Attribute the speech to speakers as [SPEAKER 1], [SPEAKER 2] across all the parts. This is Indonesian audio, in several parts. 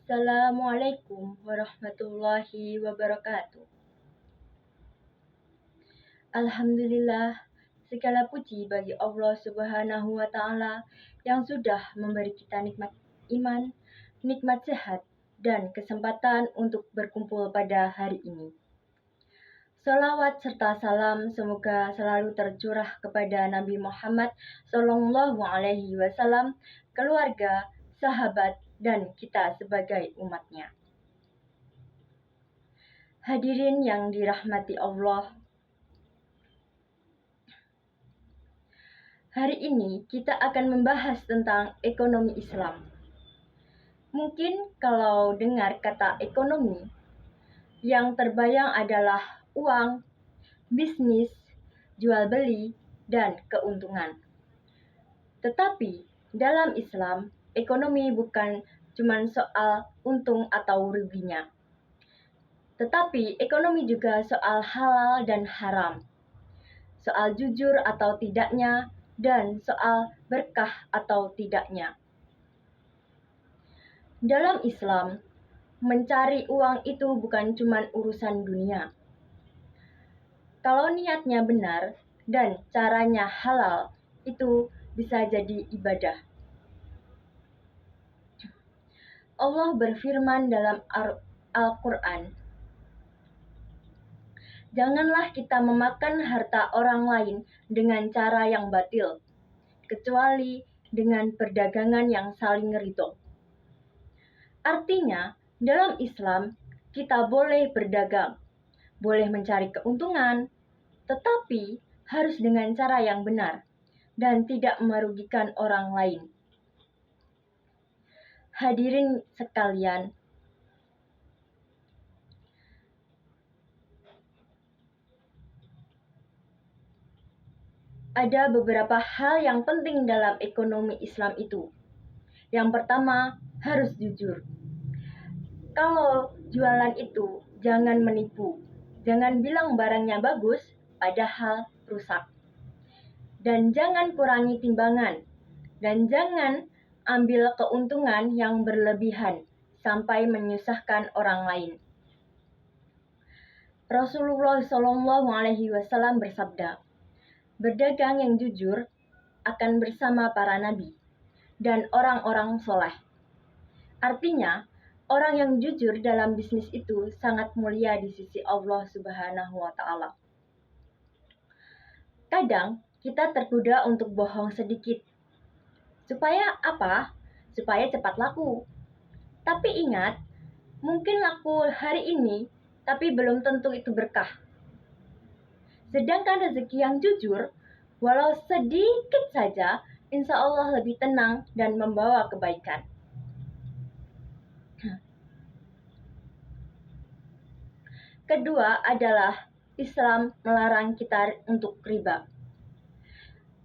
[SPEAKER 1] Assalamualaikum warahmatullahi wabarakatuh. Alhamdulillah, segala puji bagi Allah Subhanahu wa Ta'ala yang sudah memberi kita nikmat iman, nikmat sehat, dan kesempatan untuk berkumpul pada hari ini. Salawat serta salam semoga selalu tercurah kepada Nabi Muhammad SAW, keluarga, sahabat, dan kita sebagai umatnya. Hadirin yang dirahmati Allah, hari ini kita akan membahas tentang ekonomi Islam. Mungkin kalau dengar kata ekonomi, yang terbayang adalah uang, bisnis, jual beli, dan keuntungan. Tetapi dalam Islam, ekonomi bukan cuma soal untung atau ruginya. Tetapi ekonomi juga soal halal dan haram, soal jujur atau tidaknya, dan soal berkah atau tidaknya. Dalam Islam, mencari uang itu bukan cuma urusan dunia. Kalau niatnya benar dan caranya halal, itu bisa jadi ibadah. Allah berfirman dalam Al-Quran, "Janganlah kita memakan harta orang lain dengan cara yang batil, kecuali dengan perdagangan yang saling ridho." Artinya, dalam Islam, kita boleh berdagang, boleh mencari keuntungan, tetapi harus dengan cara yang benar dan tidak merugikan orang lain. Hadirin sekalian, ada beberapa hal yang penting dalam ekonomi Islam itu. Yang pertama, harus jujur. Kalau jualan itu, jangan menipu. Jangan bilang barangnya bagus, padahal rusak. Dan jangan kurangi timbangan. Dan jangan ambil keuntungan yang berlebihan sampai menyusahkan orang lain. Rasulullah SAW bersabda, "Berdagang yang jujur akan bersama para nabi dan orang-orang soleh." Artinya, orang yang jujur dalam bisnis itu sangat mulia di sisi Allah Subhanahu wa Ta'ala. Kadang kita tergoda untuk bohong sedikit. Supaya apa? Supaya cepat laku. Tapi ingat, mungkin laku hari ini, tapi belum tentu itu berkah. Sedangkan rezeki yang jujur, walau sedikit saja, insya Allah lebih tenang dan membawa kebaikan. Kedua adalah Islam melarang kita untuk riba.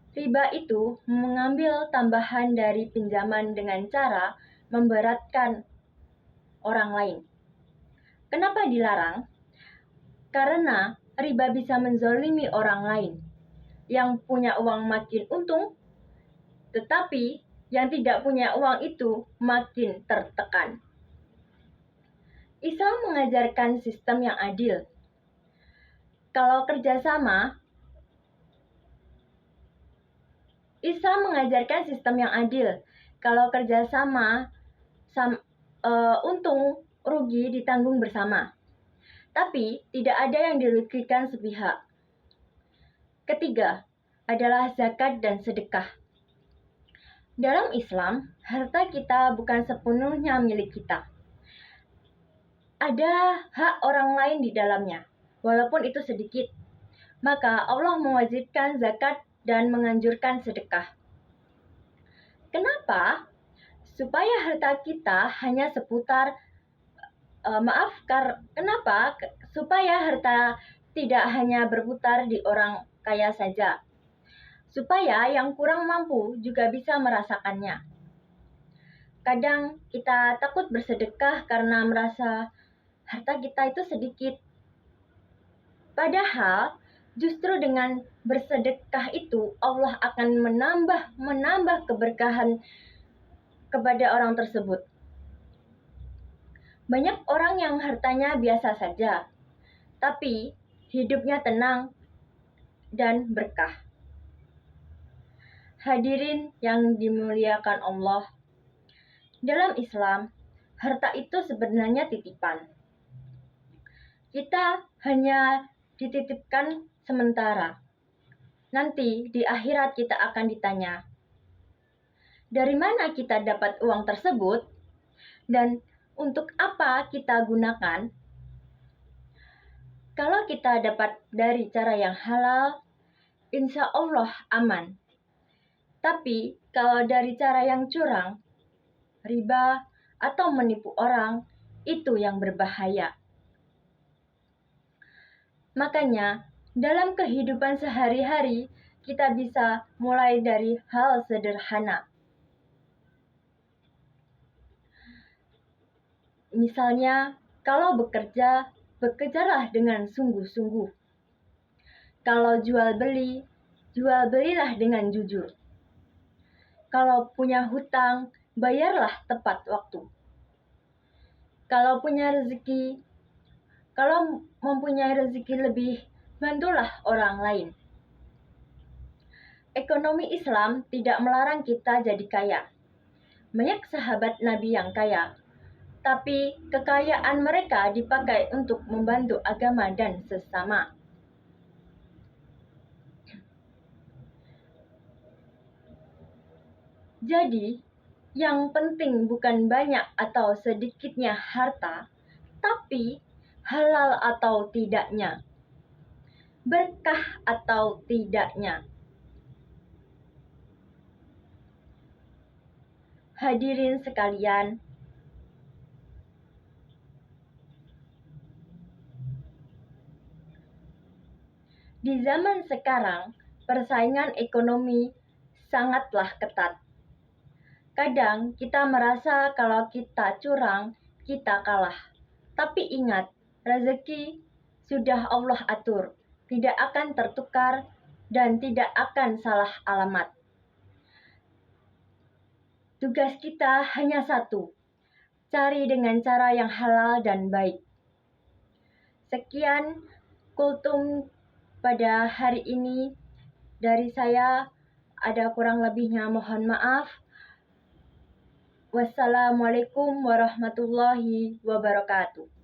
[SPEAKER 1] Riba itu mengambil tambahan dari pinjaman dengan cara memberatkan orang lain. Kenapa dilarang? Karena riba bisa menzalimi orang lain. Yang punya uang makin untung, tetapi yang tidak punya uang itu makin tertekan. Islam mengajarkan sistem yang adil. Kalau kerjasama, Islam mengajarkan sistem yang adil. Kalau kerjasama, untung rugi ditanggung bersama. Tapi tidak ada yang dirugikan sepihak. Ketiga adalah zakat dan sedekah. Dalam Islam, harta kita bukan sepenuhnya milik kita. Ada hak orang lain di dalamnya, walaupun itu sedikit. Maka Allah mewajibkan zakat dan menganjurkan sedekah. Kenapa? Supaya harta kita hanya seputar kenapa? Supaya harta tidak hanya berputar di orang kaya saja. Supaya yang kurang mampu juga bisa merasakannya. Kadang kita takut bersedekah karena merasa harta kita itu sedikit. Padahal justru dengan bersedekah itu Allah akan menambah keberkahan kepada orang tersebut. Banyak orang yang hartanya biasa saja, tapi hidupnya tenang dan berkah. Hadirin yang dimuliakan Allah, dalam Islam, harta itu sebenarnya titipan. Kita hanya dititipkan sementara. Nanti di akhirat kita akan ditanya, dari mana kita dapat uang tersebut dan untuk apa kita gunakan? Kalau kita dapat dari cara yang halal, insya Allah aman. Tapi kalau dari cara yang curang, riba, atau menipu orang, itu yang berbahaya. Makanya, dalam kehidupan sehari-hari, kita bisa mulai dari hal sederhana. Misalnya, kalau bekerja, bekerjalah dengan sungguh-sungguh. Kalau jual belilah dengan jujur. Kalau punya hutang, bayarlah tepat waktu. Kalau mempunyai rezeki lebih, bantulah orang lain. Ekonomi Islam tidak melarang kita jadi kaya. Banyak sahabat Nabi yang kaya, tapi kekayaan mereka dipakai untuk membantu agama dan sesama. Jadi, yang penting bukan banyak atau sedikitnya harta, tapi halal atau tidaknya, berkah atau tidaknya. Hadirin sekalian, di zaman sekarang, persaingan ekonomi sangatlah ketat. Kadang kita merasa kalau kita curang, kita kalah. Tapi ingat, rezeki sudah Allah atur, tidak akan tertukar dan tidak akan salah alamat. Tugas kita hanya satu, cari dengan cara yang halal dan baik. Sekian kultum pada hari ini dari saya. Ada kurang lebihnya mohon maaf. Wassalamualaikum warahmatullahi wabarakatuh.